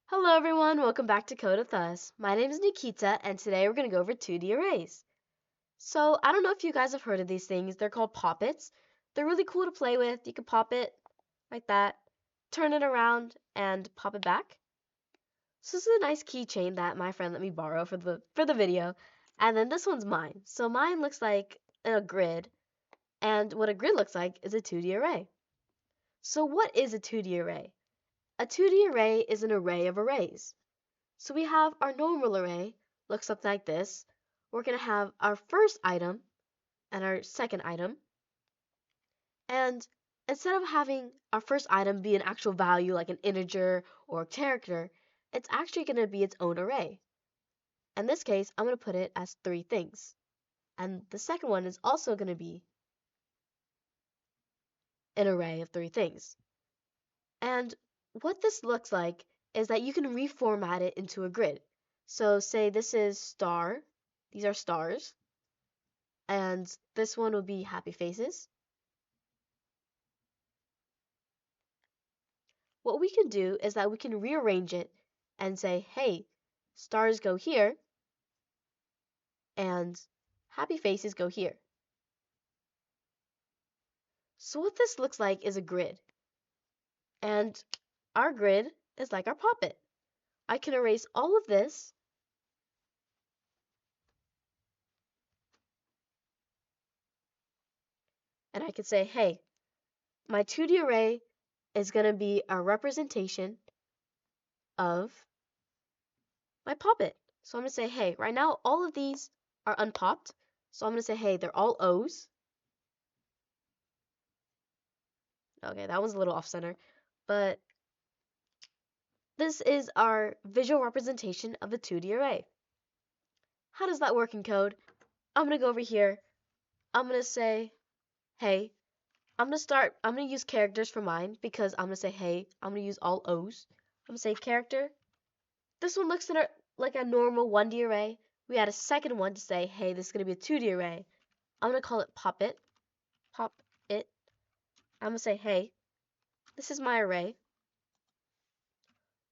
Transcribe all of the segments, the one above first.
Hello everyone, welcome back to Code with Us. My name is Nikita and today we're going to go over 2D arrays. So I don't know if you guys have heard of these things. They're called Poppits. They're really cool to play with. You can pop it like that, turn it around and pop it back. So this is a nice keychain that my friend let me borrow for the video. And then this one's mine. So mine looks like a grid, and what a grid looks like is a 2D array. So what is a 2D array? A 2D array is an array of arrays. So we have our normal array, looks something like this. We're going to have our first item and our second item. And instead of having our first item be an actual value like an integer or a character, it's actually going to be its own array. In this case, I'm going to put it as 3 things. And the second one is also going to be an array of 3 things. And what this looks like is that you can reformat it into a grid. So say this is star, these are stars, and this one will be happy faces. What we can do is that we can rearrange it and say, hey, stars go here and happy faces go here. So what this looks like is a grid. And our grid is like our Poppit. I can erase all of this and I can say, hey, my 2D array is going to be a representation of my Poppit. So I'm going to say, hey, right now all of these are unpopped. So I'm going to say, hey, they're all O's. Okay, that was a little off center, but this is our visual representation of a 2D array. How does that work in code? I'm going to go over here. I'm going to say, hey, I'm going to use characters for mine because I'm going to say, hey, I'm going to use all O's. I'm going to say character. This one looks like a normal 1D array. We add a second one to say, hey, this is going to be a 2D array. I'm going to call it Poppit. Pop it. I'm going to say, hey, this is my array.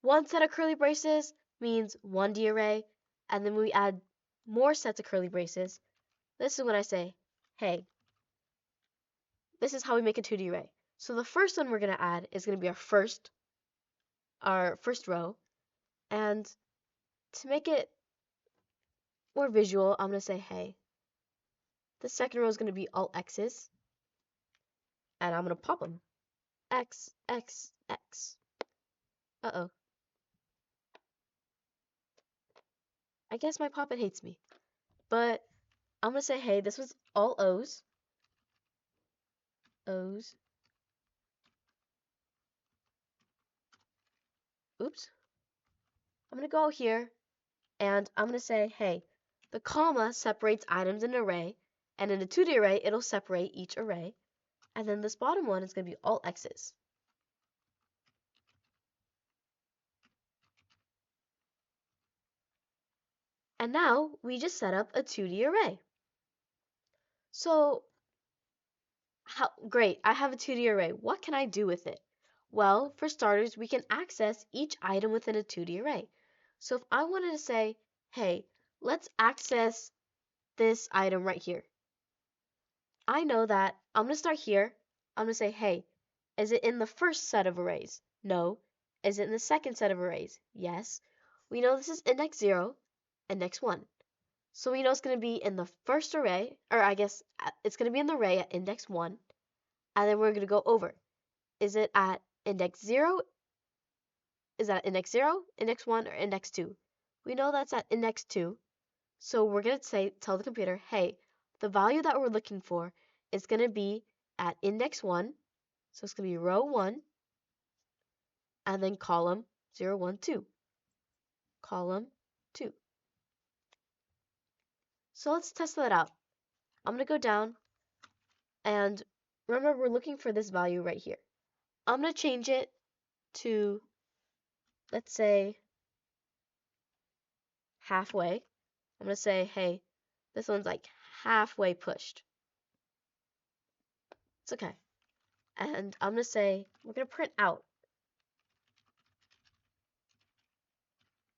One set of curly braces means 1D array, and then we add more sets of curly braces. This is when I say, hey, this is how we make a 2D array. So the first one we're going to add is going to be our first row. And to make it more visual, I'm going to say, hey, the second row is going to be all X's. And I'm going to pop them. X, X, X. Uh-oh. I guess my Poppet hates me. But I'm going to say, hey, this was all O's. O's. Oops. I'm going to go here, and I'm going to say, hey, the comma separates items in an array, and in a 2D array, it'll separate each array. And then this bottom one is going to be all X's. And now we just set up a 2D array. So, great, I have a 2D array. What can I do with it? Well, for starters, we can access each item within a 2D array. So if I wanted to say, hey, let's access this item right here. I know that I'm going to start here. I'm going to say, hey, is it in the first set of arrays? No. Is it in the second set of arrays? Yes. We know this is index 0, index 1. So we know it's going to be in the first array, or I guess it's going to be in the array at index 1. And then we're going to go over. Is it at index 0? Is that index 0, index 1, or index 2? We know that's at index 2. So we're going to tell the computer, hey, the value that we're looking for is going to be at index 1. So it's going to be row 1, and then column 0, 1, 2. Column 2. So let's test that out. I'm going to go down, and remember we're looking for this value right here. I'm going to change it to, let's say, halfway. I'm going to say, hey, this one's like halfway pushed. It's okay. And I'm going to say, we're going to print out.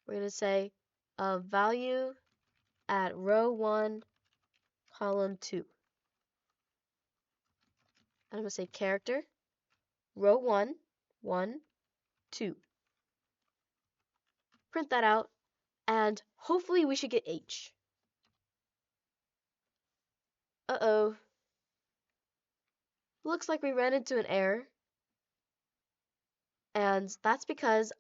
we're going to say value at row 1, column 2. And I'm going to say character, row 1, 1, 2. Print that out, and hopefully we should get H. Uh-oh. Looks like we ran into an error. And that's because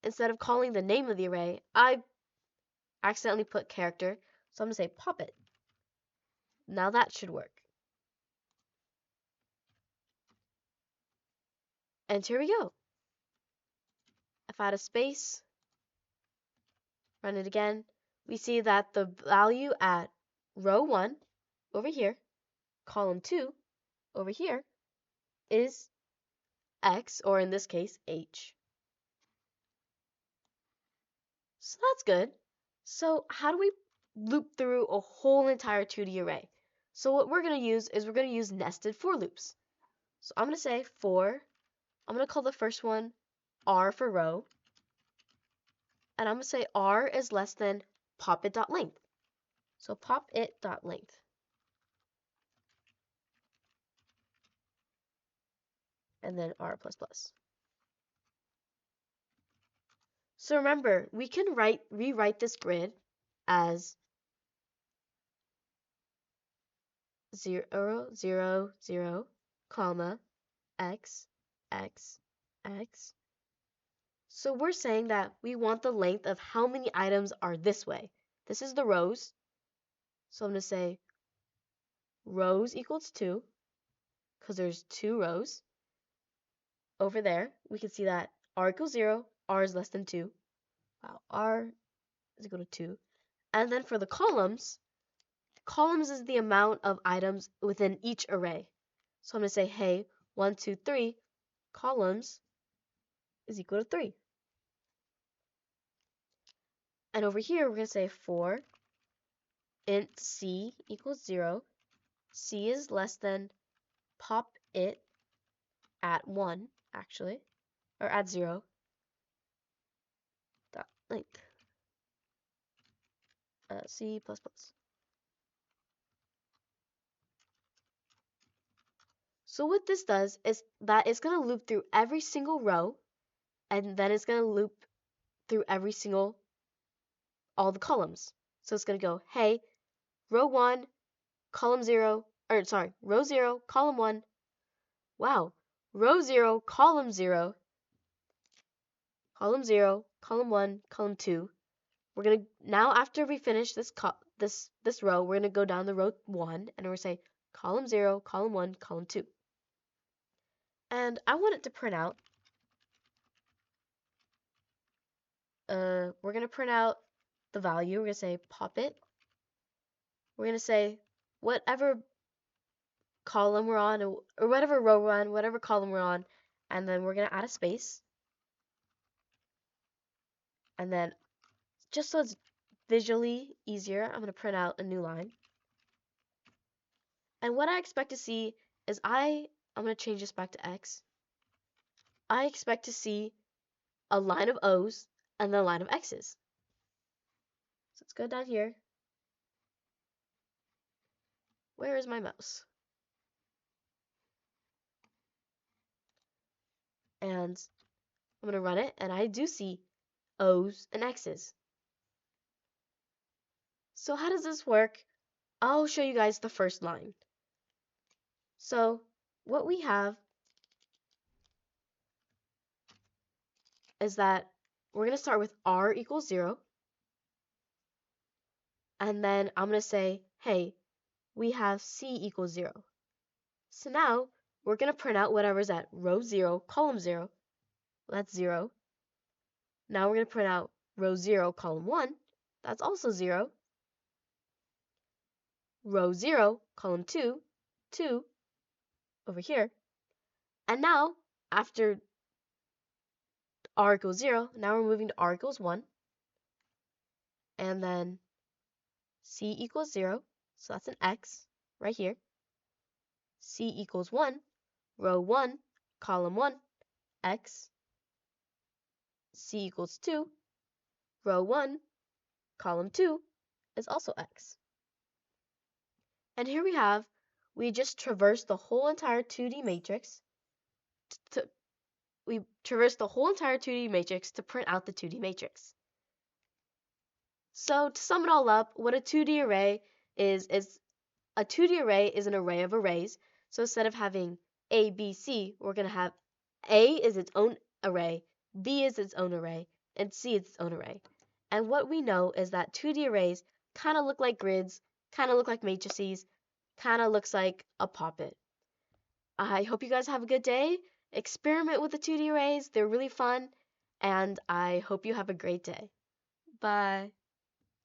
instead of calling the name of the array, I accidentally put character. So I'm going to say Poppit. Now that should work. And here we go. If I add a space, run it again, we see that the value at row 1 over here, column 2 over here, is X, or in this case, H. So that's good. So how do we loop through a whole entire 2D array? So what we're going to use is we're going to use nested for loops. So I'm going to say for, I'm going to call the first one R for row, and I'm going to say R is less than popit.length. So popit.length. And then R++. So remember, we can rewrite this grid as 0, 0, 0, comma, x, x, x. So we're saying that we want the length of how many items are this way. This is the rows. So I'm going to say rows equals 2, because there's 2 rows. Over there, we can see that R equals 0, R is less than 2. Wow, R is equal to 2. And then for the columns is the amount of items within each array. So I'm going to say, hey, 1, 2, 3, columns is equal to 3. And over here, we're going to say for int c equals 0, c is less than pop it at 1, actually, or at 0, dot length, c++. So what this does is that it's going to loop through every single row, and then it's going to loop through all the columns. So it's going to go, hey, row 1, column 0, or sorry, row 0, column 1. Wow, row 0, column 0, column 0, column 1, column 2. We're going to, now after we finish this row, we're going to go down the row 1, and we're going to say column 0, column 1, column 2. And I want it to print out, we're going to print out the value. We're going to say pop it. We're going to say whatever column we're on, or whatever row we're on, whatever column we're on, and then we're going to add a space. And then, just so it's visually easier, I'm going to print out a new line. And what I expect to see is I'm going to change this back to X. I expect to see a line of O's and then a line of X's. So let's go down here. Where is my mouse? And I'm going to run it, and I do see O's and X's. So how does this work? I'll show you guys the first line. So what we have is that we're going to start with R equals 0. And then I'm going to say, hey, we have C equals 0. So now we're going to print out whatever's at row 0, column 0. That's 0. Now we're going to print out row 0, column 1. That's also 0. Row 0, column 2, 2 over here. And now, after R equals 0, now we're moving to R equals 1. And then C equals 0, so that's an X right here. C equals 1, row 1, column 1, X. C equals 2, row 1, column 2 is also X. And here we just traversed the whole entire 2D matrix to, we traversed the whole entire 2D matrix to print out the 2D matrix. So to sum it all up, what a 2D array is a 2D array is an array of arrays. So instead of having A, B, C, we're going to have A is its own array, B is its own array, and C is its own array. And what we know is that 2D arrays kind of look like grids, kind of look like matrices, kind of looks like a poppet. I hope you guys have a good day. Experiment with the 2D arrays. They're really fun. And I hope you have a great day. Bye.